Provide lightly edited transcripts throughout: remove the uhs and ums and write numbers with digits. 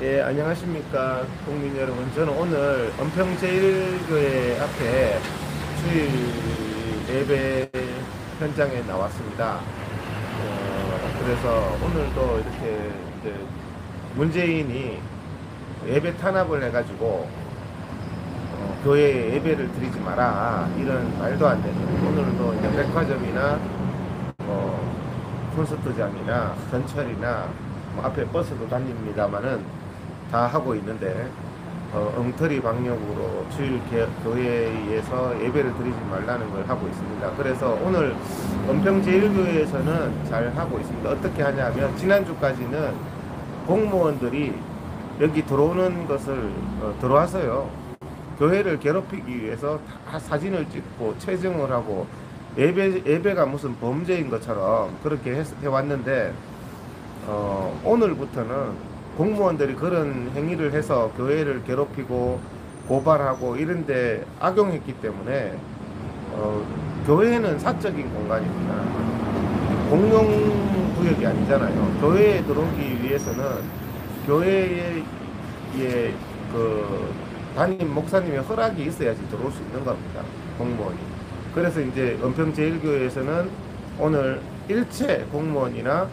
예, 안녕하십니까, 국민 여러분. 저는 오늘 은평 제1교회 앞에 주일 예배 현장에 나왔습니다. 그래서 오늘도 이렇게 이제 문재인이 예배 탄압을 해가지고 교회에 예배를 드리지 마라, 이런 말도 안 되는, 오늘도 이제 백화점이나 콘서트장이나 전철이나 앞에 버스도 다닙니다만은 다 하고 있는데, 엉터리 방역으로 주일 교회에서 예배를 드리지 말라는 걸 하고 있습니다. 그래서 오늘 은평 제1교회에서는 잘 하고 있습니다. 어떻게 하냐면, 지난주까지는 공무원들이 여기 들어오는 것을 들어와서요, 교회를 괴롭히기 위해서 다 사진을 찍고 체증을 하고, 예배가 무슨 범죄인 것처럼 그렇게 해왔는데, 오늘부터는 공무원들이 그런 행위를 해서 교회를 괴롭히고 고발하고 이런데 악용했기 때문에, 교회는 사적인 공간입니다. 공용구역이 아니잖아요. 교회에 들어오기 위해서는 교회의 그 담임 목사님의 허락이 있어야지 들어올 수 있는 겁니다, 공무원이. 그래서 이제 은평 제1교회에서는 오늘 일체 공무원이나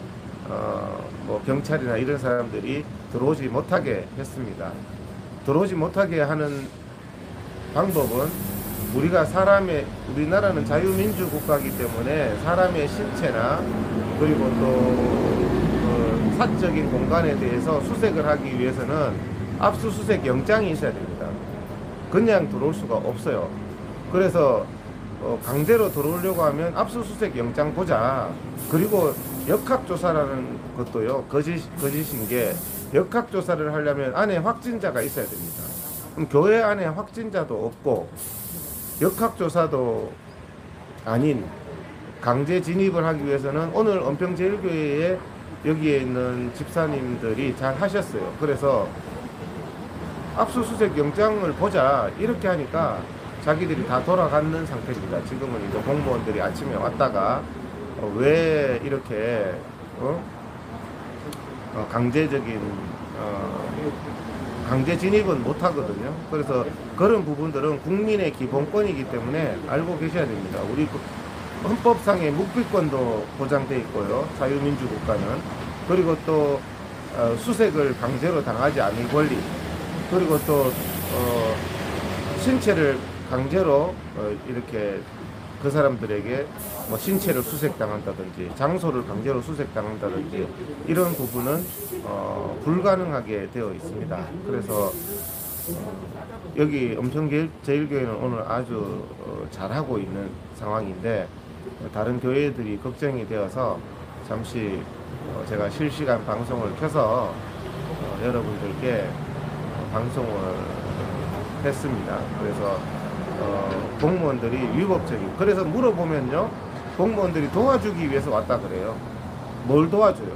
뭐 경찰이나 이런 사람들이 들어오지 못하게 했습니다. 들어오지 못하게 하는 방법은, 우리나라는 자유민주 국가이기 때문에 사람의 신체나 그리고 또 사적인 공간에 대해서 수색을 하기 위해서는 압수수색 영장이 있어야 됩니다. 그냥 들어올 수가 없어요. 그래서 강제로 들어오려고 하면 압수수색 영장 보자. 그리고 역학조사라는 것도요, 거짓인 게, 역학조사를 하려면 안에 확진자가 있어야 됩니다. 그럼 교회 안에 확진자도 없고 역학조사도 아닌 강제 진입을 하기 위해서는, 오늘 은평 제1교회에 여기에 있는 집사님들이 잘 하셨어요. 그래서 압수수색 영장을 보자 이렇게 하니까 자기들이 다 돌아가는 상태입니다. 지금은 이제 공무원들이 아침에 왔다가 왜 이렇게 강제적인 강제 진입은 못 하거든요. 그래서 그런 부분들은 국민의 기본권이기 때문에 알고 계셔야 됩니다. 우리 헌법상의 묵비권도 보장돼 있고요, 자유민주 국가는. 그리고 또 수색을 강제로 당하지 않을 권리, 그리고 또 신체를 강제로 이렇게 그 사람들에게 뭐 신체를 수색당한다든지 장소를 강제로 수색당한다든지 이런 부분은 불가능하게 되어 있습니다. 그래서 여기 은평 제1교회는 오늘 아주 잘하고 있는 상황인데, 다른 교회들이 걱정이 되어서 잠시 제가 실시간 방송을 켜서 여러분들께 방송을 했습니다. 그래서 공무원들이 위법적인, 그래서 물어보면요, 공무원들이 도와주기 위해서 왔다 그래요. 뭘 도와줘요?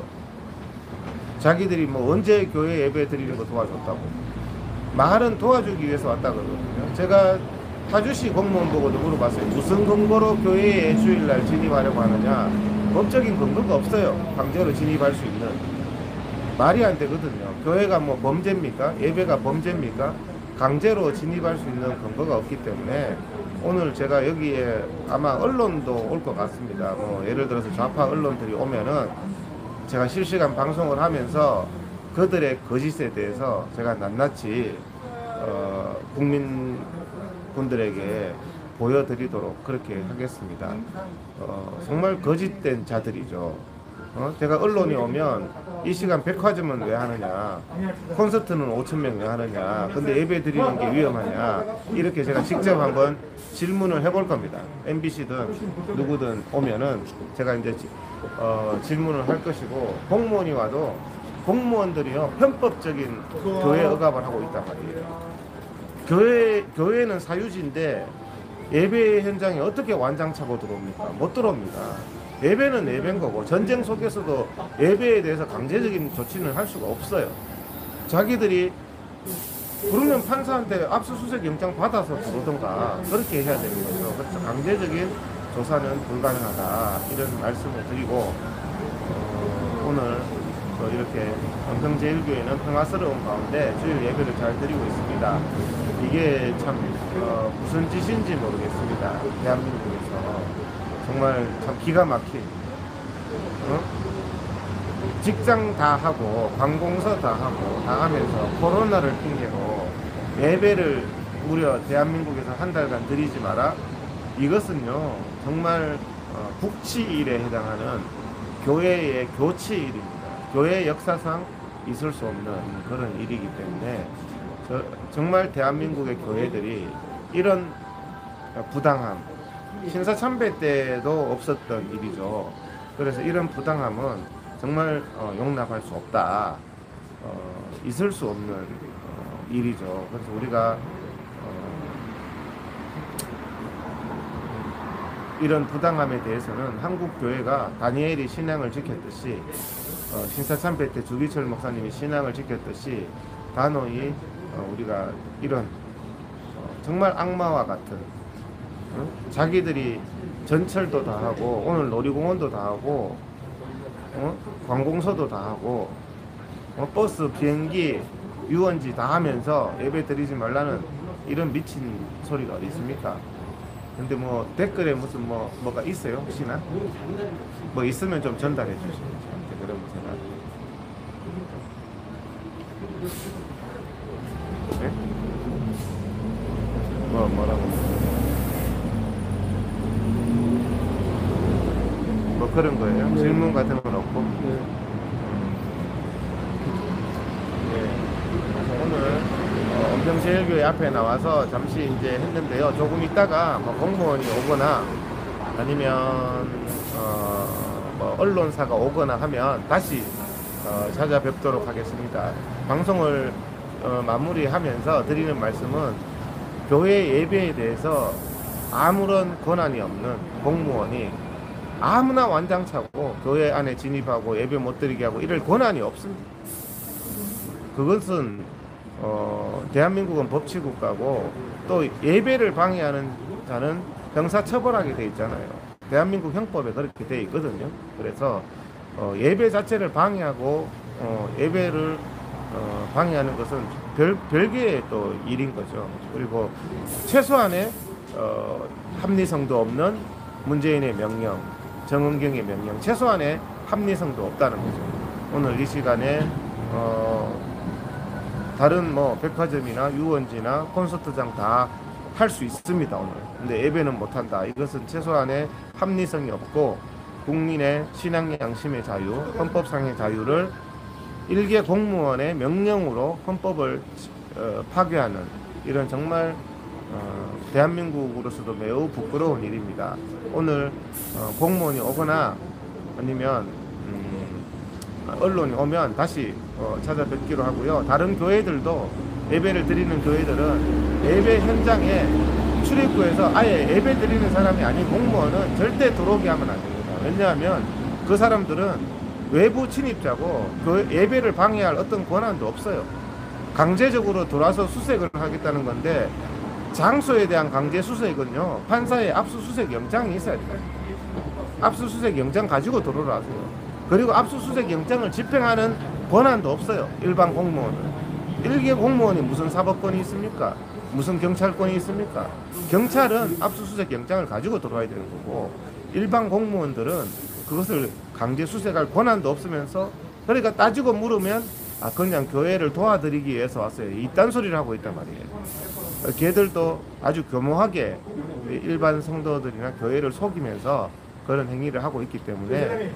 자기들이 뭐 언제 교회 예배 드리는 거 도와줬다고. 말은 도와주기 위해서 왔다 그러거든요. 제가 파주시 공무원 보고도 물어봤어요. 무슨 근거로 교회에 주일날 진입하려고 하느냐. 법적인 근거가 없어요, 강제로 진입할 수 있는. 말이 안 되거든요. 교회가 뭐 범죄입니까? 예배가 범죄입니까? 강제로 진입할 수 있는 근거가 없기 때문에, 오늘 제가 여기에 아마 언론도 올 것 같습니다. 뭐 예를 들어서 좌파 언론들이 오면은 제가 실시간 방송을 하면서 그들의 거짓에 대해서 제가 낱낱이 국민분들에게 보여드리도록 그렇게 하겠습니다. 정말 거짓된 자들이죠. 제가 언론이 오면 이 시간 백화점은 왜 하느냐, 콘서트는 5,000명 왜 하느냐, 근데 예배 드리는 게 위험하냐, 이렇게 제가 직접 한번 질문을 해볼 겁니다. MBC든 누구든 오면은 제가 이제 질문을 할 것이고, 공무원이 와도 공무원들이요, 편법적인 교회 억압을 하고 있단 말이에요. 교회는 사유지인데 예배 현장에 어떻게 완장차고 들어옵니까? 못 들어옵니다. 예배는 예배인 거고, 전쟁 속에서도 예배에 대해서 강제적인 조치는 할 수가 없어요. 자기들이 그러면 판사한테 압수수색 영장 받아서 들어오던가 그렇게 해야 되는 거죠. 그래서 강제적인 조사는 불가능하다, 이런 말씀을 드리고, 오늘 또 이렇게 은평제일교회는 평화스러운 가운데 주일 예배를 잘 드리고 있습니다. 이게 참 무슨 짓인지 모르겠습니다. 대한민국에서 정말 참 기가 막힌 직장 다 하고 관공서 다 하고 다 하면서 코로나를 핑계로 예배를 무려 대한민국에서 한 달간 드리지 마라. 이것은요 정말 국치일에 해당하는 교회의 교치일입니다. 교회 역사상 있을 수 없는 그런 일이기 때문에 정말 대한민국의 교회들이 이런 부당함, 신사참배 때도 없었던 일이죠. 그래서 이런 부당함은 정말 용납할 수 없다. 있을 수 없는 일이죠. 그래서 우리가 이런 부당함에 대해서는 한국 교회가 다니엘이 신앙을 지켰듯이 신사참배 때 주기철 목사님이 신앙을 지켰듯이 단호히 우리가 이런 정말 악마와 같은 자기들이 전철도 다 하고 오늘 놀이공원도 다 하고 관공서도 다 하고 버스, 비행기, 유원지 다 하면서 예배 드리지 말라는 이런 미친 소리가 어디 있습니까? 근데 뭐 댓글에 무슨 뭐가 있어요 혹시나? 뭐 있으면 좀 전달해 주시죠. 그러면 제가 네? 뭐라고? 뭐 그런 거예요? 네. 질문 같은 건 없고? 네. 네. 오늘 은평제일교회 앞에 나와서 잠시 이제 했는데요. 조금 있다가 뭐 공무원이 오거나 아니면 뭐 언론사가 오거나 하면 다시 찾아뵙도록 하겠습니다. 방송을 마무리하면서 드리는 말씀은 교회 예배에 대해서 아무런 권한이 없는 공무원이 아무나 완장차고 교회 안에 진입하고 예배 못 드리게 하고 이럴 권한이 없습니다. 그것은 대한민국은 법치국가고 또 예배를 방해하는 자는 형사처벌하게 돼 있잖아요. 대한민국 형법에 그렇게 돼 있거든요. 그래서 예배 자체를 방해하고 예배를 방해하는 것은 별개의 또 일인 거죠. 그리고 최소한의 합리성도 없는 문재인의 명령, 정은경의 명령, 최소한의 합리성도 없다는 거죠. 오늘 이 시간에 다른 뭐 백화점이나 유원지나 콘서트장 다 할 수 있습니다 오늘. 근데 예배는 못한다. 이것은 최소한의 합리성이 없고 국민의 신앙 양심의 자유, 헌법상의 자유를 일개 공무원의 명령으로 헌법을 파괴하는 이런 정말 대한민국으로서도 매우 부끄러운 일입니다. 오늘 공무원이 오거나 아니면 언론이 오면 다시 찾아뵙기로 하고요. 다른 교회들도 예배를 드리는 교회들은 예배 현장에 출입구에서 아예 예배 드리는 사람이 아닌 공무원은 절대 들어오게 하면 안 됩니다. 왜냐하면 그 사람들은 외부 침입자고 예배를 방해할 어떤 권한도 없어요. 강제적으로 들어와서 수색을 하겠다는 건데 장소에 대한 강제 수색은요 판사의 압수수색 영장이 있어야 돼요. 압수수색 영장 가지고 들어오라 하세요. 그리고 압수수색 영장을 집행하는 권한도 없어요. 일반 공무원은. 일개 공무원이 무슨 사법권이 있습니까? 무슨 경찰권이 있습니까? 경찰은 압수수색 영장을 가지고 들어와야 되는 거고 일반 공무원들은 그것을 강제 수색할 권한도 없으면서 그러니까 따지고 물으면 그냥 교회를 도와드리기 위해서 왔어요. 이딴 소리를 하고 있단 말이에요. 걔들도 아주 교모하게 일반 성도들이나 교회를 속이면서 그런 행위를 하고 있기 때문에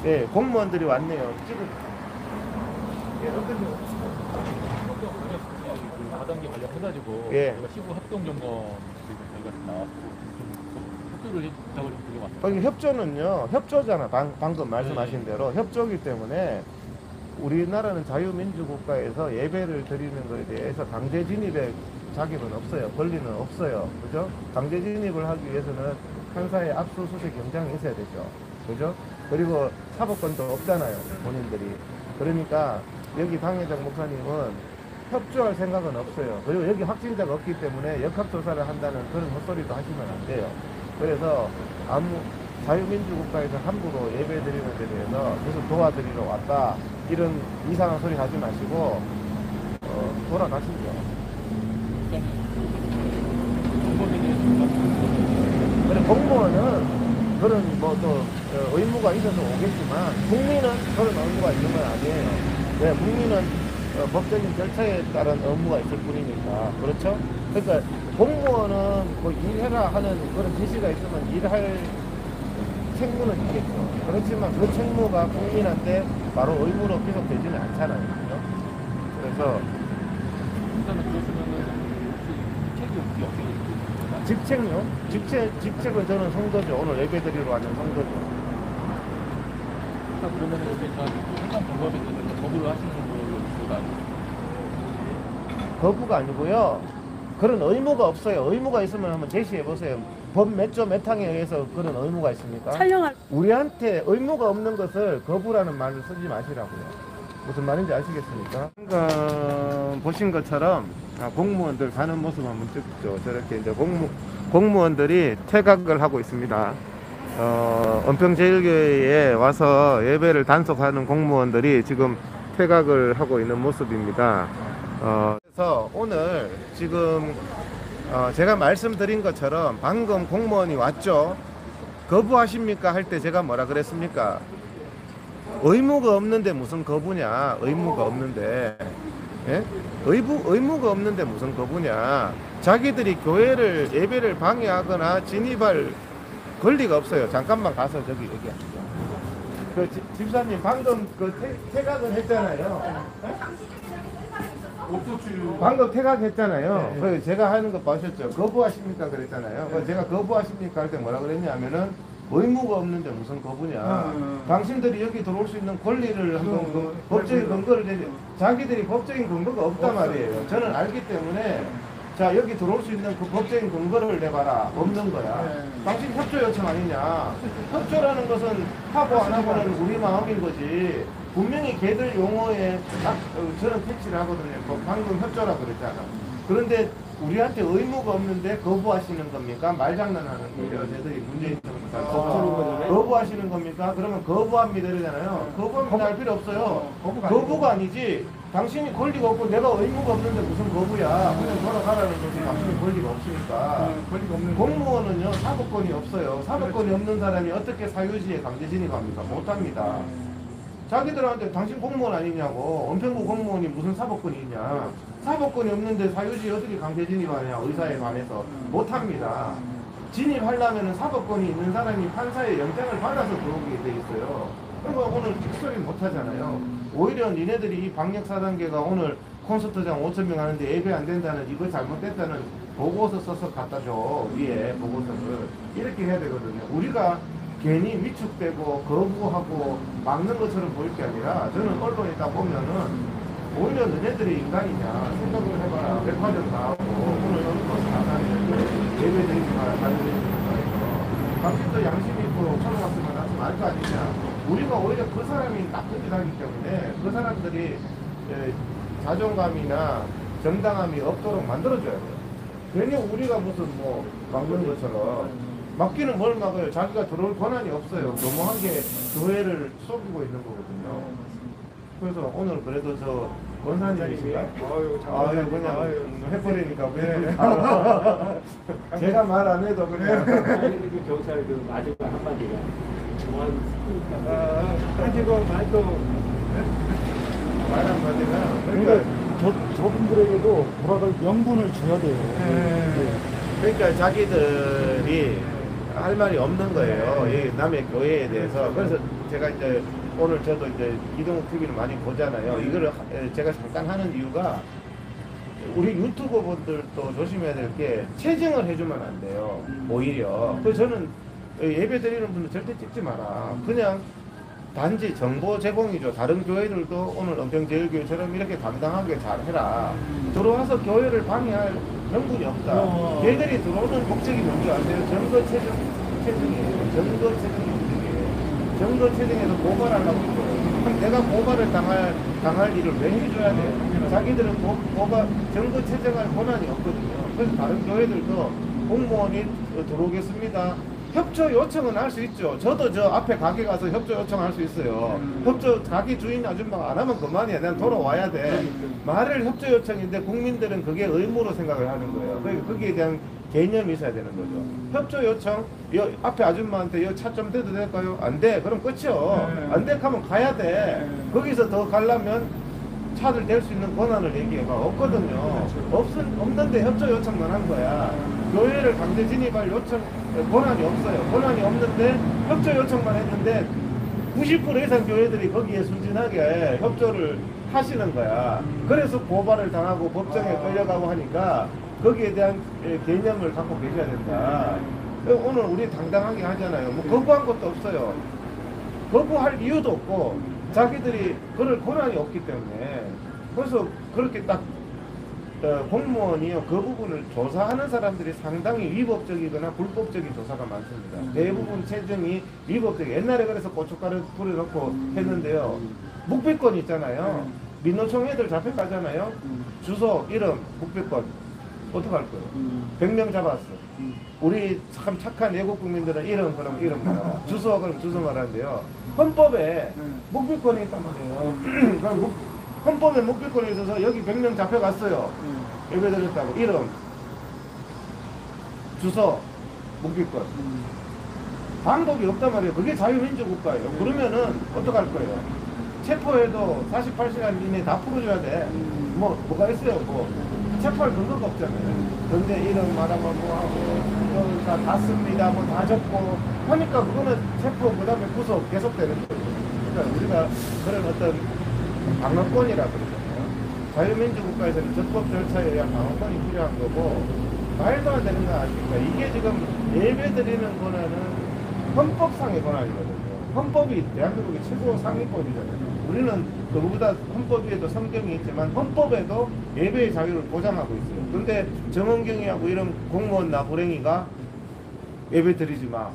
네, 공무원들이 왔네요. 지금 하단계 관련해가지고 예. 저희가 시부 합동 점검 저희가 나왔고 협조를 해주자고 그게 왔어요. 거기 협조는요, 협조잖아. 방금 말씀하신 대로 협조이기 때문에 우리나라는 자유민주국가에서 예배를 드리는 것에 대해서 강제 진입의 자격은 없어요. 권리는 없어요. 그죠? 강제 진입을 하기 위해서는 판사의 압수수색 영장이 있어야 되죠. 그죠? 그리고 사법권도 없잖아요. 본인들이. 그러니까 여기 강혜정 목사님은 협조할 생각은 없어요. 그리고 여기 확진자가 없기 때문에 역학조사를 한다는 그런 헛소리도 하시면 안 돼요. 그래서 자유민주국가에서 함부로 예배드리는 데 대해서 계속 도와드리러 왔다 이런 이상한 소리 하지 마시고 돌아가시죠. 그래, 공무원은 그런 뭐 또 의무가 있어서 오겠지만 국민은 그런 의무가 있는 건 아니에요. 왜? 국민은 법적인 절차에 따른 의무가 있을 뿐이니까. 그렇죠? 그러니까 공무원은 뭐 일해라 하는 그런 지시가 있으면 일할 책무는 있겠죠. 그렇지만 그 책무가 국민한테 바로 의무로 귀속되지는 않잖아요. 그죠? 그래서 일단은 그러시면은 책이 어떻게 있습니까? 직책요? 직책은 저는 성도죠. 오늘 예배드리러 왔는 성도죠. 그러면 여기가 해당 방법이 있는데 거부를 하시는 걸로 아니에요? 거부가 아니고요. 그런 의무가 없어요. 의무가 있으면 한번 제시해 보세요. 법 몇 조 몇 항에 의해서 그런 의무가 있습니까? 촬영할 우리한테 의무가 없는 것을 거부라는 말을 쓰지 마시라고요. 무슨 말인지 아시겠습니까? 방금 보신 것처럼 공무원들 가는 모습 한번 찍죠. 저렇게 이제 공무원들이 퇴각을 하고 있습니다. 은평제일교회에 와서 예배를 단속하는 공무원들이 지금 퇴각을 하고 있는 모습입니다. 그래서 오늘 지금 제가 말씀드린 것처럼 방금 공무원이 왔죠. 거부하십니까? 할 때 제가 뭐라 그랬습니까? 의무가 없는데 무슨 거부냐? 의무가 없는데. 예? 의무가 없는데 무슨 거부냐? 자기들이 교회를 예배를 방해하거나 진입할 권리가 없어요. 잠깐만 가서 저기 얘기하시죠. 그 집사님 방금 그 퇴각을 했잖아요. 방금 퇴각했잖아요. 네. 그래서 제가 하는 거 보셨죠? 거부하십니까? 그랬잖아요. 그래서 제가 거부하십니까? 할 때 뭐라 그랬냐면은 의무가 없는데 무슨 거부냐. 당신들이 여기 들어올 수 있는 권리를 한번 법적인 근거를 내지. 자기들이 법적인 근거가 없단 말이에요. 저는 알기 때문에 자 여기 들어올 수 있는 그 법적인 근거를 내봐라. 없는 거야. 당신 협조 요청 아니냐. 협조라는 것은 하고 안 하고는 우리 마음인 거지. 분명히 걔들 용어에 딱 저는 캐치를 하거든요. 방금 협조라고 그랬잖아. 그런데 우리한테 의무가 없는데 거부하시는 겁니까? 말장난하는 거예요. 쟤들이 문재인 정부가 거부하시는 겁니까? 그러면 거부합니다 이러잖아요. 거부합니다 할 필요 없어요. 거부가 아니지. 당신이 권리가 없고 내가 의무가 없는데 무슨 거부야. 그냥 돌아가라는 거지. 당신이 권리가 없으니까. 공무원은요 사법권이 없어요. 사법권이 없는 사람이 어떻게 사유지에 강제 진입합니까? 못합니다. 자기들한테 당신 공무원 아니냐고. 은평구 공무원이 무슨 사법권이 있냐. 사법권이 없는데 사유지에 어떻게 강제 진입하냐. 의사에 관해서 못합니다. 진입하려면 사법권이 있는 사람이 판사의 영장을 받아서 들어오게 돼 있어요. 그러니까 오늘 직소리 못하잖아요. 오히려 니네들이 이 방역 4단계가 오늘 콘서트장 5,000명 하는데 예배 안 된다는 이거 잘못됐다는 보고서 써서 갖다 줘. 위에 보고서를 이렇게 해야 되거든요. 우리가 괜히 위축되고 거부하고 막는 것처럼 보일 게 아니라 저는 언론에 딱 보면은 오히려 너네들이 인간이냐 생각을 해봐라. 백화점 나오고 오늘 어느 버스 나가는 예배 드리지 마라. 당신도 양심 있고 초등학생만 나서 말도 아니냐. 우리가 오히려 그 사람이 나쁜 짓 하기 때문에 그 사람들이 자존감이나 정당함이 없도록 만들어줘야 돼요. 괜히 우리가 무슨 뭐 막는 것처럼 막기는 뭘 막아요. 자기가 들어올 권한이 없어요. 너무한 게 교회를 속이고 있는 거거든요. 그래서 오늘 그래도 저 권사님이신가? 아유 그냥 해버리니까 왜? 제가 말 안 해도 그냥 경찰 그 마지막 한마디가 가지고 말도 말 한마디가 그러니까 저분들에게도 돌아갈 명분을 줘야 돼요. 그러니까 자기들이 할 말이 없는 거예요. 이 남의 교회에 대해서. 그래서 제가 이제 오늘 저도 이제 이동욱 TV를 많이 보잖아요. 이거를 제가 잠깐 하는 이유가 우리 유튜버 분들도 조심해야 될 게 체증을 해주면 안 돼요. 오히려. 그래서 저는 예배 드리는 분들 절대 찍지 마라. 그냥 단지 정보 제공이죠. 다른 교회들도 오늘 은평제일교회처럼 이렇게 당당하게 잘 해라. 들어와서 교회를 방해할 명분이 없다. 걔들이 들어오는 목적이 뭔지 아세요? 증거 체증이에요. 증거 체증이 문제예요. 증거 체증에서 고발하려고 있어요. 그럼 내가 고발을 당할 일을 왜 해줘야 돼? 자기들은 증거 체증할 권한이 없거든요. 그래서 다른 교회들도 공무원이 들어오겠습니다. 협조 요청은 할 수 있죠. 저도 저 앞에 가게 가서 협조 요청할 수 있어요. 협조 가게 주인 아줌마가 안 하면 그만이야. 난 돌아와야 돼. 말을 협조 요청인데 국민들은 그게 의무로 생각을 하는 거예요. 그러니까 거기에 대한 개념이 있어야 되는 거죠. 협조 요청, 여 앞에 아줌마한테 여 차 좀 대도 될까요? 안 돼. 그럼 끝이요. 안 돼. 하면 가야 돼. 거기서 더 가려면 차를 댈 수 있는 권한을 얘기해봐. 없거든요. 없는데 협조 요청만 한 거야. 교회를 강제 진입할 요청, 권한이 없어요. 권한이 없는데 협조 요청만 했는데 90% 이상 교회들이 거기에 순진하게 협조를 하시는 거야. 그래서 고발을 당하고 법정에 끌려가고 하니까 거기에 대한 개념을 갖고 계셔야 된다. 오늘 우리 당당하게 하잖아요. 뭐 거부한 것도 없어요. 거부할 이유도 없고 자기들이 그럴 권한이 없기 때문에. 그래서 그렇게 딱 공무원이요 그 부분을 조사하는 사람들이 상당히 위법적이거나 불법적인 조사가 많습니다. 대부분 채정이 위법적이. 옛날에 그래서 고춧가루 뿌려놓고 했는데요. 묵비권 있잖아요. 민노총 애들 잡혀가잖아요. 주소, 이름, 묵비권 어떡할 거예요? 100명 잡았어. 우리 참 착한 외국 국민들은 이름 그럼 이름 말하라. 주소 그럼 주소 말하는데요. 헌법에 묵비권이 있단 말이에요. 그럼 헌법에 묵비권이 있어서 여기 100명 잡혀갔어요. 예배 드렸다고. 이름, 주소, 묵비권. 방법이 없단 말이에요. 그게 자유민주국가예요. 그러면은 어떡할 거예요? 체포해도 48시간 이내에 다 풀어줘야 돼. 뭐가 있어요? 체포할 근거가 없잖아요. 근데 이름 말하면 뭐하고, 다 닫습니다. 뭐 다 적고. 하니까 그거는 체포, 그 다음에 구속 계속되는 거예요. 그러니까 우리가 그런 어떤 방어권이라 그러잖아요. 자유민주국가에서는 적법 절차에 의한 방어권이 필요한 거고, 말도 안 되는 거 아십니까? 이게 지금 예배 드리는 권한은 헌법상의 권한이거든요. 헌법이 대한민국의 최고 상위법이잖아요. 우리는 그거보다 헌법 위에도 성경이 있지만 헌법에도 예배의 자유를 보장하고 있어요. 근데 정은경이하고 이런 공무원 나부랭이가 예배 드리지 마.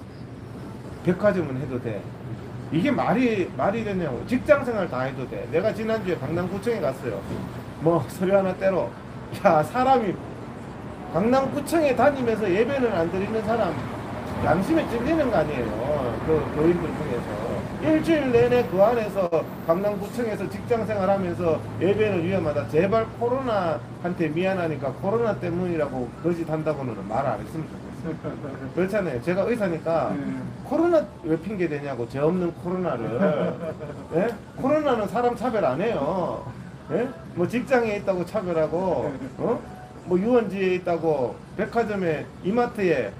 백화점은 해도 돼. 이게 말이 되냐고. 직장생활 다 해도 돼. 내가 지난주에 강남구청에 갔어요. 뭐 서류 하나 떼러. 야, 사람이 강남구청에 다니면서 예배는 안 드리는 사람 양심에 찔리는 거 아니에요. 그 교인들 중에서. 일주일 내내 그 안에서 강남구청에서 직장생활 하면서 예배는 위험하다. 제발 코로나한테 미안하니까 코로나 때문이라고 거짓 한다고는 말 안 했으면 좋겠어요. 그렇잖아요. 제가 의사니까 코로나 왜 핑계 대냐고. 죄 없는 코로나를. 예? 코로나는 사람 차별 안 해요. 예? 뭐 직장에 있다고 차별하고, 뭐 유원지에 있다고, 백화점에, 이마트에,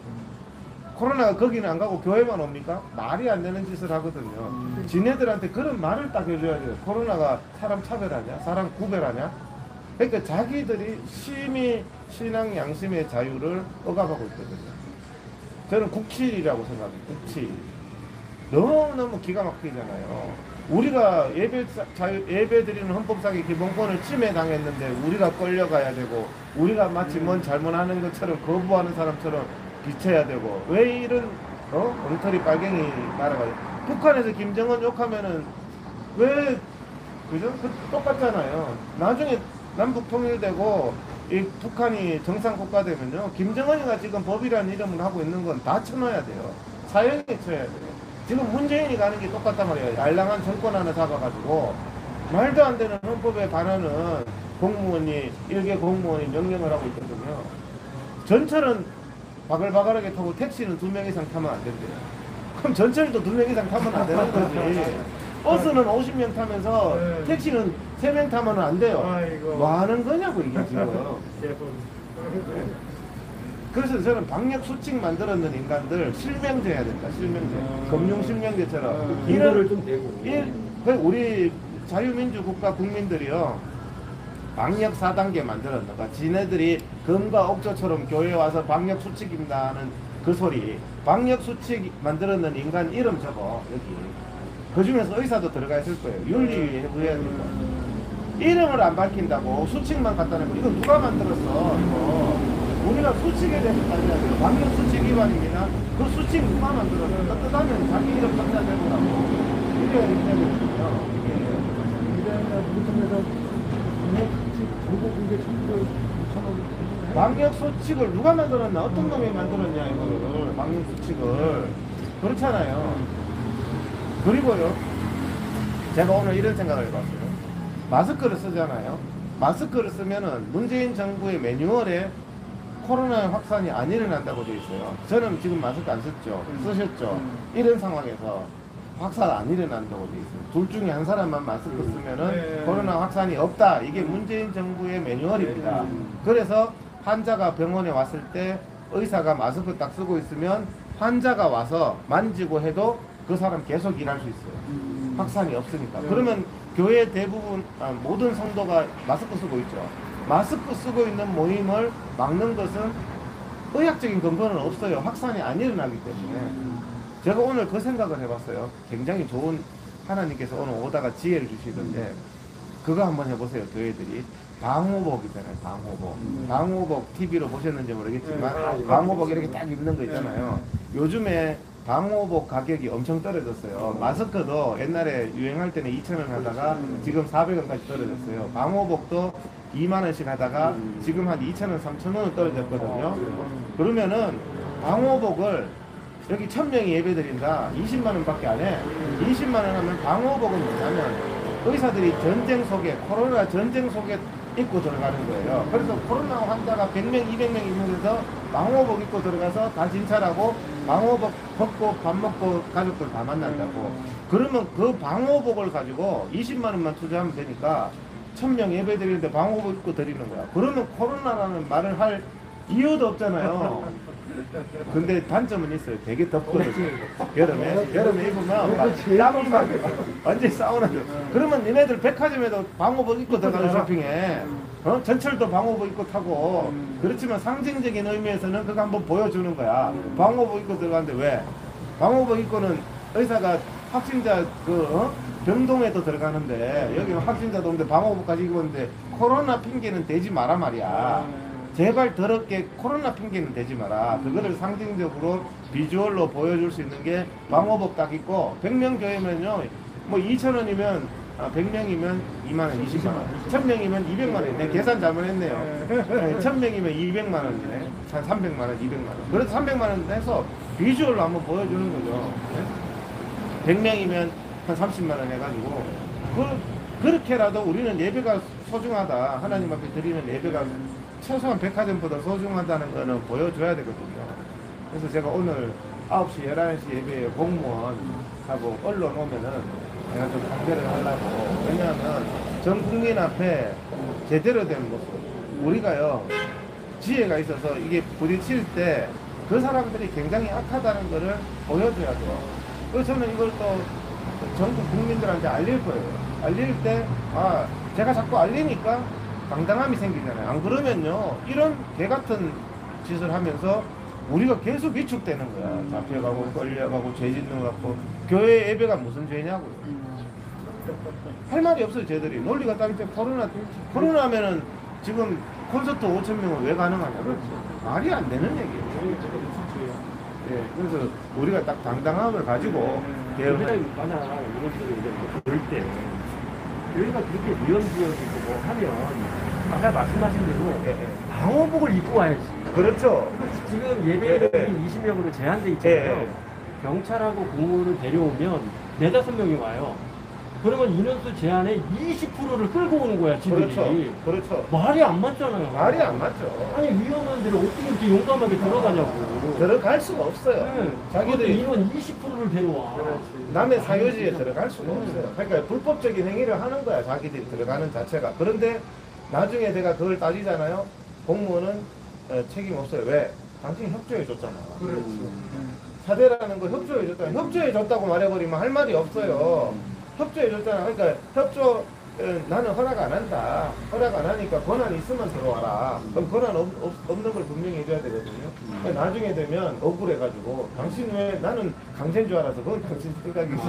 코로나가 거기는 안 가고 교회만 옵니까? 말이 안 되는 짓을 하거든요. 지네들한테 그런 말을 딱 해줘야 돼요. 코로나가 사람 차별하냐? 사람 구별하냐? 그러니까 자기들이 심히 신앙 양심의 자유를 억압하고 있거든요. 저는 국치라고 생각해요. 국치. 너무너무 기가 막히잖아요. 우리가 예배 드리는 헌법상의 기본권을 침해당했는데 우리가 끌려가야 되고, 우리가 마치 뭔 잘못하는 것처럼 거부하는 사람처럼 비춰야 되고, 왜 이런 엉터리 빨갱이 나라가. 북한에서 김정은 욕하면은 왜 그죠? 똑같잖아요. 나중에 남북 통일되고 이 북한이 정상 국가 되면요, 김정은이가 지금 법이라는 이름을 하고 있는 건 다 쳐넣어야 돼요. 사형에 쳐야 돼요. 지금 문재인이 가는 게 똑같단 말이에요. 알랑한 정권 하나 잡아가지고 말도 안 되는 헌법에 반하는 공무원이, 일개 공무원이 명령을 하고 있거든요. 전철은 바글바글하게 타고 택시는 2명 이상 타면 안 된대요. 그럼 전철도 2명 이상 타면 안 되는 거지. 버스는 50명 타면서 택시는 3명 타면 안 돼요. 뭐 하는 거냐고 이게 지금. 그래서 저는 방역 수칙 만들었는 인간들 실명제해야 된다. 실명제. 금융 실명제처럼. 인도를 좀 대고. 우리 자유민주국가 국민들이요, 방역 4단계 만들었는가. 지네들이 금과 옥조처럼 교회에 와서 방역 수칙입니다는 그 소리. 방역 수칙 만들었는 인간 이름 적어 여기. 그 중에서 의사도 들어가 있을 거예요. 윤리위에 해야 되고. 이름을 안 밝힌다고 수칙만 갖다 내고. 이거 누가 만들었어? 이거. 우리가 수칙에 대해서 따져야 돼요. 방역 수칙 위반입니다. 그 수칙 누가 만들었어? 떳떳하면 자기 이름 갖다 내보라고. 이게 해야 되거든요. 이래야 우리 통해서 방역 수칙 보고 그게 1,500원 방역 수칙을 누가 만들었나? 어떤 놈이 만들었냐 이거를 방역 수칙을 그렇잖아요. 그리고요, 제가 오늘 이런 생각을 해봤어요. 마스크를 쓰잖아요. 마스크를 쓰면은 문재인 정부의 매뉴얼에 코로나 확산이 안 일어난다고 되어 있어요. 저는 지금 마스크 안 썼죠. 쓰셨죠. 이런 상황에서 확산 안 일어난다고 되어 있어요. 둘 중에 한 사람만 마스크 쓰면은 코로나 확산이 없다. 이게 문재인 정부의 매뉴얼입니다. 그래서 환자가 병원에 왔을 때 의사가 마스크 딱 쓰고 있으면 환자가 와서 만지고 해도 그 사람 계속 일할 수 있어요. 확산이 없으니까. 그러면 교회 대부분 모든 성도가 마스크 쓰고 있죠. 마스크 쓰고 있는 모임을 막는 것은 의학적인 근거는 없어요. 확산이 안 일어나기 때문에. 제가 오늘 그 생각을 해봤어요. 굉장히 좋은 하나님께서 오늘 오다가 지혜를 주시던데 그거 한번 해보세요. 교회들이 방호복이잖아요. 방호복. 방호복 TV로 보셨는지 모르겠지만 방호복 이렇게 딱 입는 거 있잖아요. 요즘에 방호복 가격이 엄청 떨어졌어요. 마스크도 옛날에 유행할 때는 2,000원 하다가 지금 400원까지 떨어졌어요. 방호복도 2만원씩 하다가 지금 한 2,000원, 3,000원은 떨어졌거든요. 그러면은 방호복을 여기 1,000명이 예배드린다. 20만원 밖에 안 해. 20만원 하면 방호복은 뭐냐면 의사들이 전쟁 속에, 코로나 전쟁 속에 입고 들어가는 거예요. 그래서 코로나 환자가 100명, 200명 있는 데서 방호복 입고 들어가서 다 진찰하고 방호복 벗고 밥 먹고 가족들 다 만난다고. 그러면 그 방호복을 가지고 20만원만 투자하면 되니까 1,000명 예배 드리는데 방호복 입고 드리는 거야. 그러면 코로나라는 말을 할 이유도 없잖아요. 근데 단점은 있어요. 되게 덥거든요. 여름에 입으면 막 땀이 막 완전히 사우나죠. 그러면 니네들 백화점에도 방호복 입고 들어가는 쇼핑에 전철도 방호복 입고 타고. 그렇지만 상징적인 의미에서는 그거 한번 보여주는 거야. 방호복 입고 들어가는데 왜? 방호복 입고는 의사가 확진자 병동에도 들어가는데 여기 확진자도 없는데 방호복까지 입었는데 코로나 핑계는 대지 마라 말이야. 제발 더럽게 코로나 핑계는 대지 마라. 그거를 상징적으로 비주얼로 보여줄 수 있는 게 방호복 딱 입고 100명 교회면요 뭐 2,000원이면 100명이면 2만원, 20만원, 1,000명이면 200만원. 내가 계산 잘못했네요. 1,000명이면 200만원이네. 한 300만원, 200만원. 그래서 300만원 해서 비주얼로 한번 보여주는 거죠. 100명이면 한 30만원 해가지고 그렇게라도 우리는 예배가 소중하다. 하나님 앞에 드리는 예배가 최소한 백화점보다 소중하다는 거는 보여줘야 되거든요. 그래서 제가 오늘 9시, 11시 예배에 공무원하고 언론 오면은 제가 좀 강제를 하려고. 왜냐하면 전 국민 앞에 제대로 된 모습. 우리가요, 지혜가 있어서 이게 부딪힐 때 그 사람들이 굉장히 악하다는 거를 보여줘야 돼요. 그래서 저는 이걸 또 전국 국민들한테 알릴 거예요. 알릴 때, 제가 자꾸 알리니까 당당함이 생기잖아요. 안 그러면요, 이런 개 같은 짓을 하면서 우리가 계속 위축되는 거야. 잡혀가고 걸려가고 죄 짓는 것 같고. 교회 예배가 무슨 죄냐고요. 할 말이 없어요. 쟤들이 논리가 딱 이제 코로나 하면은 지금 콘서트 5,000명은 왜 가능하냐. 말이 안 되는 얘기예요. 예, 그래서 우리가 딱 당당함을 가지고 우리가 만약 이런 식으로 이제 그럴 때 여기가 그렇게 위험지역이고 뭐 하면 아까 말씀하신 대로 방호복을 입고 와야지. 그렇죠. 지금 예배인이 20명으로 제한돼 있잖아요. 경찰하고 공무원을 데려오면 4-5명이 와요. 그러면 인원수 제한에 20%를 끌고 오는 거야, 지들이. 그렇죠. 말이 안 맞잖아요. 말이 안 맞죠. 아니, 위험한 데를 어떻게 이렇게 용감하게 들어가냐고. 들어갈 수가 없어요. 네. 자기들이 인원 20%를 데려와. 남의 사유지에 들어갈 수가 없어요. 그러니까 불법적인 행위를 하는 거야, 자기들이 들어가는 자체가. 그런데 나중에 내가 그걸 따지잖아요. 공무원은 책임 없어요. 왜? 당신이 협조해 줬잖아. 사대라는 거 협조해 줬잖아. 협조해 줬다고 말해버리면 할 말이 없어요. 협조해 줬잖아. 그러니까 나는 허락 안 한다. 허락 안 하니까 권한이 있으면 들어와라. 그럼 권한 없는 걸 분명히 해줘야 되거든요. 그러니까 나중에 되면 억울해가지고 당신 왜 나는 강제인 줄 알아서 그건 당신 생각이지.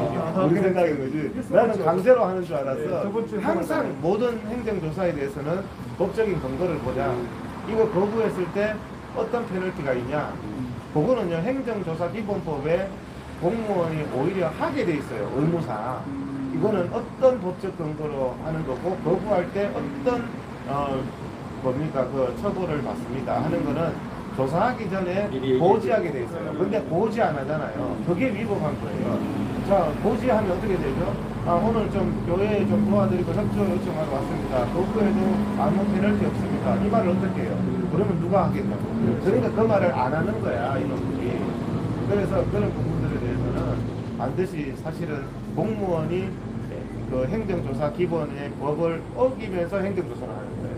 우리 생각인 거지. 나는 강제로 하는 줄 알았어. 항상 모든 행정조사에 대해서는 법적인 근거를 보자. 이거 거부했을 때 어떤 페널티가 있냐. 그거는요 행정조사 기본법에 공무원이 오히려 하게 돼 있어요. 의무상. 이거는 어떤 법적 근거로 하는 거고 거부할 때 어떤 뭡니까 그 처벌을 받습니다 하는 거는 조사하기 전에 미리 고지하게 돼 있어요. 근데 고지 안 하잖아요. 그게 위법한 거예요. 자, 고지하면 어떻게 되죠? 아, 오늘 좀 교회에 좀 도와드리고 협조 요청하러 왔습니다. 거부해도 아무 페널티 없습니다. 이 말을 어떻게 해요? 그러면 누가 하겠냐고. 그러니까 그 말을 안 하는 거야, 이놈들이. 그래서 그런 부분들에 대해서는 반드시 사실은 공무원이 그 행정조사 기본의 법을 어기면서 행정조사를 하는 거예요.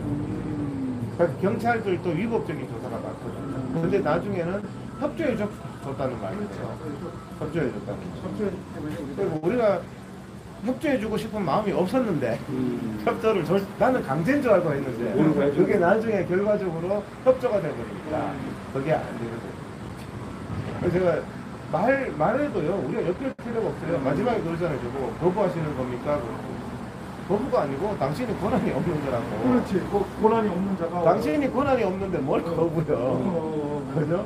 그래서 경찰들도 위법적인 조사가 많거든요. 근데 나중에는 협조해줬다는 말이에요. 협조해줬다는 거. 그리고 우리가 협조해주고 싶은 마음이 없었는데 협조를 나는 강제인 줄 알고 했는데 그게 나중에 결과적으로 협조가 돼버리니까 그게 안 되거든요. 그래서 제가 말해도요 우리가 엮일 필요가 없어요. 마지막에 그러잖아요. 저거 거부하시는 겁니까? 거부가 아니고 당신이 권한이 없는 거라고. 그렇지. 권한이 없는 자가. 당신이 권한이 없는데 뭘 거부요? 그죠?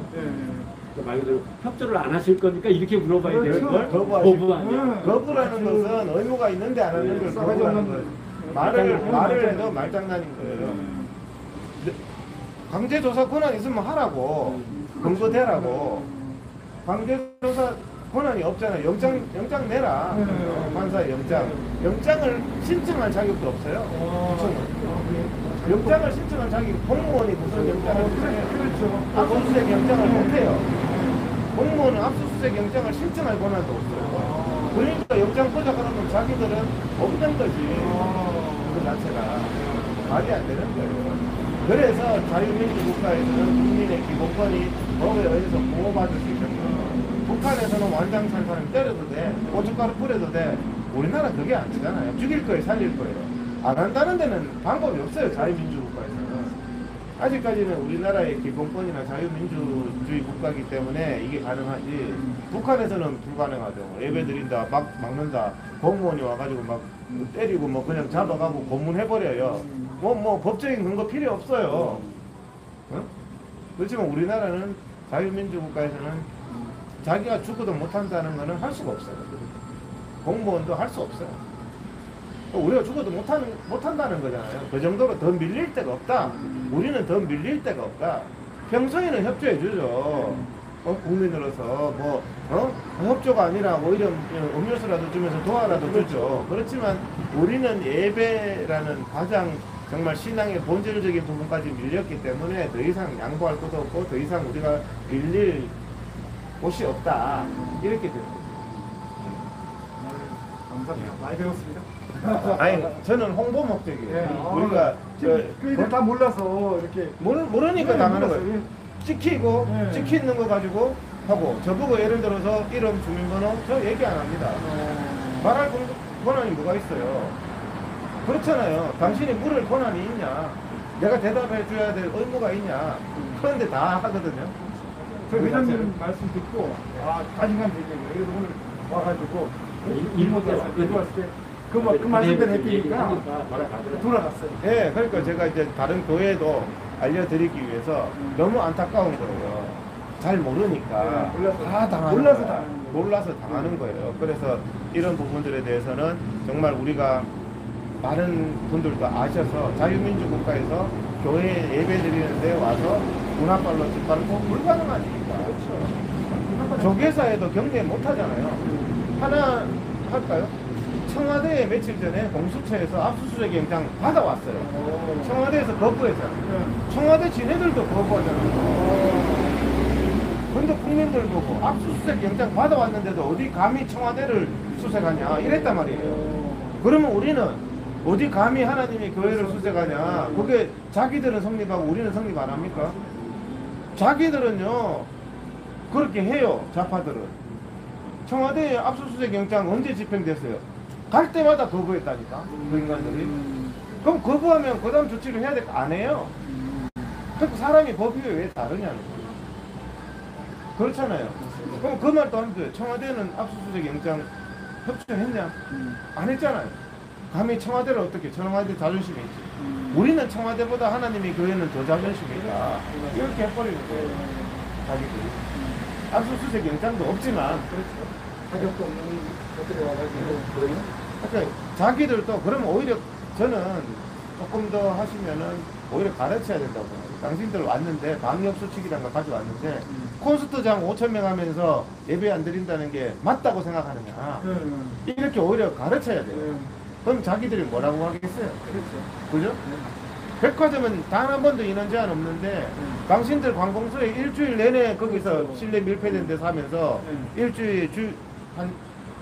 말 그대로 협조를 안 하실 거니까 이렇게 물어봐야 그렇죠. 되는 걸 거부하시고. 거부 아니야? 거부라는 것은 의무가 있는데 안 하는 걸 싸가지 거부하는 없는 거예요. 말을 해도 말장난인 거예요. 강제조사 권한 있으면 하라고. 근거대라고. 강제조사 권한이 없잖아요. 영장 내라. 판사 영장을 신청할 자격도 없어요. 영장을 신청할 자격이 공무원이 무슨 영장을 신청해요? 그렇죠. 압수수색 영장을 못해요. 공무원은 압수수색 영장을 신청할 권한도 없어요. 그러니까 영장 보자 그러면 자기들은 없는 거지. 그 자체가 말이 안 되는 거예요. 그래서 자유민주국가에서는 국민의 기본권이 법에 의해서 보호받을 수 있는 거예요. 북한에서는 완장찬 사람 때려도 돼, 고춧가루 뿌려도 돼. 우리나라 그게 안 되잖아요. 죽일 거예요, 살릴 거예요. 안 한다는 데는 방법이 없어요. 자유민주국가에서는 아직까지는 우리나라의 기본권이나 자유민주주의 국가이기 때문에 이게 가능하지. 북한에서는 불가능하죠. 예배 드린다, 막 막는다, 공무원이 와가지고 막 때리고 뭐 그냥 잡아가고 고문해버려요. 뭐 법적인 근거 필요 없어요. 어? 그렇지만 우리나라는 자유민주국가에서는 자기가 죽어도 못한다는 거는 할 수가 없어요. 공무원도 할 수 없어요. 우리가 죽어도 못한다는 거잖아요. 그 정도로 더 밀릴 데가 없다. 우리는 더 밀릴 데가 없다. 평소에는 협조해주죠. 국민으로서 협조가 아니라 오히려 음료수라도 주면서 도와라도 주죠. 그렇지만 우리는 예배라는 가장 정말 신앙의 본질적인 부분까지 밀렸기 때문에 더 이상 양보할 것도 없고 더 이상 우리가 밀릴 곳이 없다. 이렇게 되는 거죠. 감사합니다. 많이 배웠습니다. 아니, 저는 홍보 목적이에요. 예. 우리가 그러니까 다 몰라서 이렇게 모르니까 당하는 거예요. 찍히고 네. 찍히는 거 가지고 하고 저보고 예를 들어서 이름 주민번호 저 얘기 안 합니다. 말할 권한이 뭐가 있어요? 그렇잖아요. 당신이 물을 권한이 있냐? 내가 대답해 줘야 될 의무가 있냐? 그런데 다 하거든요. 저 회장님 말씀 듣고 자신감 되겠네요. 그래서 오늘 와가지고 일본에서 들어왔을 때 그 말씀대로 했으니까 돌아갔어요. 예, 그러니까 제가 이제 다른 교회도 알려드리기 위해서 너무 안타까운 거예요. 잘 모르니까 다 당하는 거예요. 몰라서 당하는 거예요. 그래서 이런 부분들에 대해서는 정말 우리가 많은 분들도 아셔서 자유민주국가에서 교회에 예배 드리는데 와서 문화발로 짓밟고 불가능한 일이다. 조계사에도 경례 못 하잖아요. 하나 할까요? 청와대에 며칠 전에 공수처에서 압수수색 영장 받아왔어요. 청와대에서 거부했잖아요. 청와대 지네들도 거부하잖아요. 근데 국민들 보고 압수수색 영장 받아왔는데도 어디 감히 청와대를 수색하냐 이랬단 말이에요. 그러면 우리는 어디 감히 하나님의 교회를 수색하냐. 그게 자기들은 성립하고 우리는 성립 안 합니까? 자기들은요 그렇게 해요. 좌파들은. 청와대에 압수수색 영장 언제 집행됐어요? 갈 때마다 거부했다니까 그 인간들이. 그럼 거부하면 그 다음 조치를 해야 될 거 안 해요. 그러니까 사람이 법 위에 왜 다르냐는 거예요. 그렇잖아요. 그럼 그 말도 안 돼요. 청와대는 압수수색 영장 협조했냐? 안 했잖아요. 감히 청와대를 어떻게, 청와대 자존심이 있지. 우리는 청와대보다 하나님의 교회는 더 자존심이 있다. 이렇게 해버리는 거예요. 자기들이. 압수수색 영장도 없지만. 자격도 없는 것들이 와가지고 그러니까 자기들도, 그러면 오히려 저는 조금 더 하시면은 오히려 가르쳐야 된다고. 당신들 왔는데 방역 수칙이란 거 가져왔는데 콘서트장 5,000명 하면서 예배 안 드린다는 게 맞다고 생각하느냐. 이렇게 오히려 가르쳐야 돼요. 그럼 자기들이 뭐라고 하겠어요? 그죠? 백화점은 단 한 번도 인원 제한 없는데 당신들 관공서에 일주일 내내 거기서 실내 밀폐된 데서 하면서 일주일에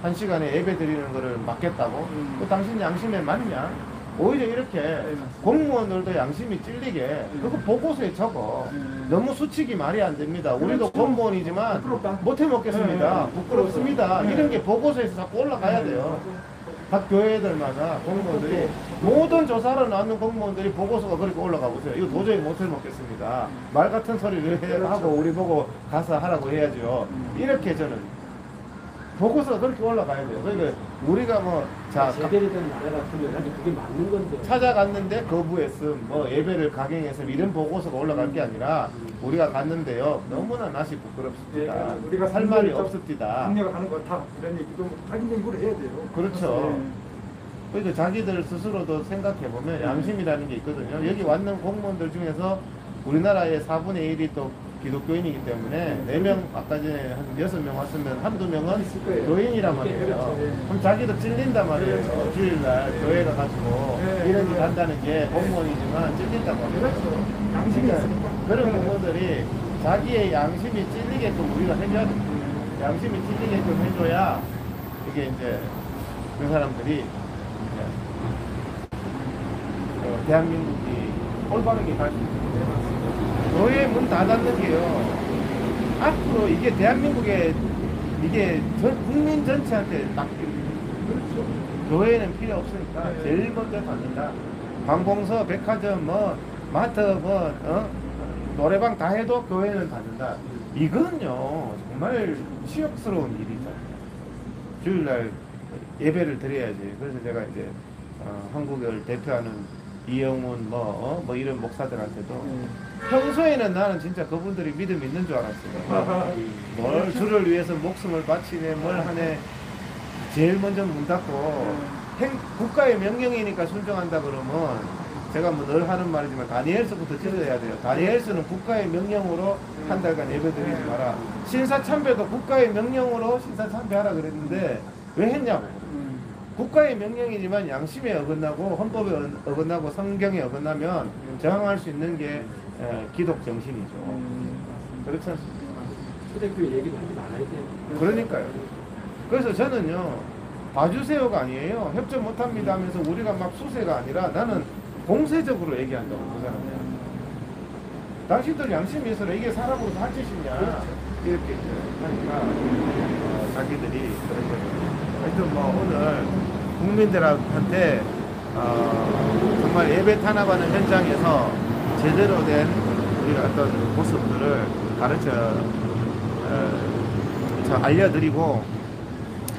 한 시간에 예배 드리는 거를 막겠다고? 그 당신 양심에 맞냐? 오히려 이렇게 공무원들도 양심이 찔리게 그거 보고서에 적어. 너무 수칙이 말이 안 됩니다. 우리도 공무원이지만 못해 먹겠습니다. 부끄럽습니다. 이런 게 보고서에서 자꾸 올라가야 돼요. 각 교회들마다 공무원들이 모든 조사를 나오는 공무원들이 보고서가 그렇게 올라가 보세요. 이거 도저히 못해 먹겠습니다. 말 같은 소리를 하고 우리 보고 가서 하라고 해야죠. 이렇게 저는 보고서가 그렇게 올라가야 돼요. 그러니까 우리가 제대로 된 나라 같으면 사실 그게 맞는 건데. 찾아갔는데 거부했음, 예배를 강행했음 이런 보고서가 올라갈 게 아니라 우리가 갔는데요. 너무나 낯이 부끄럽습니다. 우리가 할 말이 없습니다. 국내가 하는 거 다 이런 얘기도 자기 얘기로 해야 돼요. 그렇죠. 그러니까 자기들 스스로도 생각해보면 양심이라는 게 있거든요. 여기 왔는 공무원들 중에서 우리나라의 4분의 1이 또 기독교인이기 때문에 4명, 아까 전에 한 6명 왔으면 한두 명은 교인이란 말이에요. 그럼 자기도 찔린단 말이에요. 주일날 교회 가가지고 이런 일 한다는 게 공무원이지만 찔린단 말이에요. 그렇죠. 양심이 있으니까. 그런 공무원들이 자기의 양심이 찔리게끔 우리가 해줘야 돼요. 양심이 찔리게끔 해줘야 이게 이제 그 사람들이 대한민국이 올바르게 갈 수 있는데 교회 문 다 닫는 게요. 앞으로 이게 대한민국에 이게 국민 전체한테 딱 그렇죠. 교회는 필요 없으니까 제일 먼저 닫는다. 관공서, 백화점, 마트, 노래방 다 해도 교회는 닫는다. 이건요 정말 치욕스러운 일이죠. 주일날 예배를 드려야지. 그래서 제가 이제 한국을 대표하는 이영훈 이런 목사들한테도 평소에는 나는 진짜 그분들이 믿음 있는 줄 알았어요. 뭘 주를 위해서 목숨을 바치네 뭘 하네. 제일 먼저 문 닫고 국가의 명령이니까 순종한다 그러면 제가 늘 하는 말이지만 다니엘서부터 지어야 돼요. 다니엘서는 국가의 명령으로 한 달간 예배 드리지 마라. 신사참배도 국가의 명령으로 신사참배하라 그랬는데 왜 했냐고. 국가의 명령이지만 양심에 어긋나고 헌법에 어긋나고 성경에 어긋나면 저항할 수 있는 게 기독 정신이죠. 그렇지 않습니까? 초대교회 얘기도 하지 말아야 돼요. 그러니까요. 그래서 저는요 봐주세요가 아니에요. 협조 못합니다 하면서 우리가 막 수세가 아니라 나는 공세적으로 얘기한다고 그 사람들. 당신들 양심이 있어라. 이게 사람으로서 할 짓이냐 이렇게 하니까 자기들이 그런 거죠. 하여튼 오늘 국민들한테 정말 예배 탄압하는 현장에서 제대로 된 우리가 어떤 모습들을 알려드리고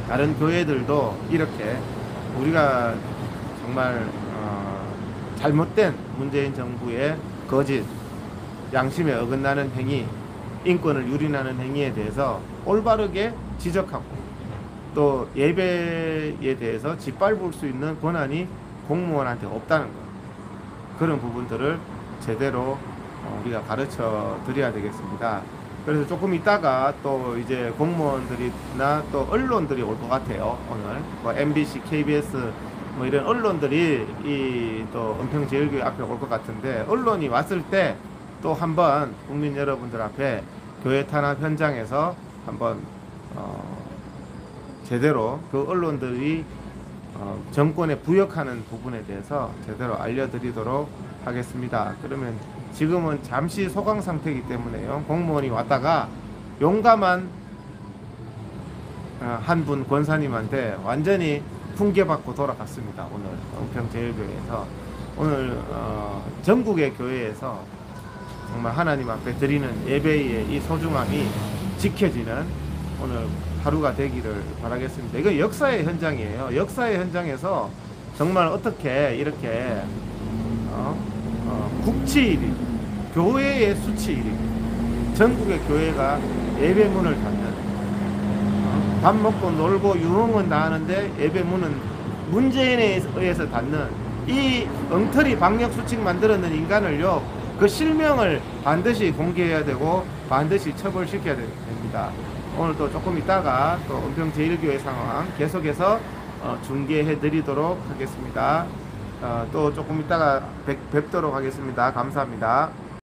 다른 교회들도 이렇게 우리가 정말 잘못된 문재인 정부의 거짓, 양심에 어긋나는 행위, 인권을 유린하는 행위에 대해서 올바르게 지적하고 또 예배에 대해서 짓밟을 수 있는 권한이 공무원한테 없다는 것. 그런 부분들을 제대로 우리가 가르쳐 드려야 되겠습니다. 그래서 조금 있다가 또 이제 공무원들이나 또 언론들이 올 것 같아요. 오늘 MBC, KBS 이런 언론들이 이 또 은평제일교회 앞에 올 것 같은데 언론이 왔을 때 또 한번 국민 여러분들 앞에 교회 탄압 현장에서 한번 제대로 그 언론들이 정권에 부역하는 부분에 대해서 제대로 알려드리도록 하겠습니다. 그러면 지금은 잠시 소강 상태이기 때문에요. 공무원이 왔다가 용감한 한 분 권사님한테 완전히 훈계받고 돌아갔습니다. 오늘 은평제일교회에서 오늘 전국의 교회에서 정말 하나님 앞에 드리는 예배의 이 소중함이 지켜지는 오늘 하루가 되기를 바라겠습니다. 이거 역사의 현장이에요. 역사의 현장에서 정말 어떻게 이렇게 국치일이 교회의 수치일이 전국의 교회가 예배문을 닫는 밥 먹고 놀고 유흥은 다 하는데 예배문은 문재인에 의해서 닫는 이 엉터리 방역 수칙 만들었는 인간을요, 그 실명을 반드시 공개해야 되고 반드시 처벌시켜야 됩니다. 오늘 또 조금 있다가 또 은평 제1교회 상황 계속해서 중계해 드리도록 하겠습니다. 또 조금 있다가 뵙도록 하겠습니다. 감사합니다.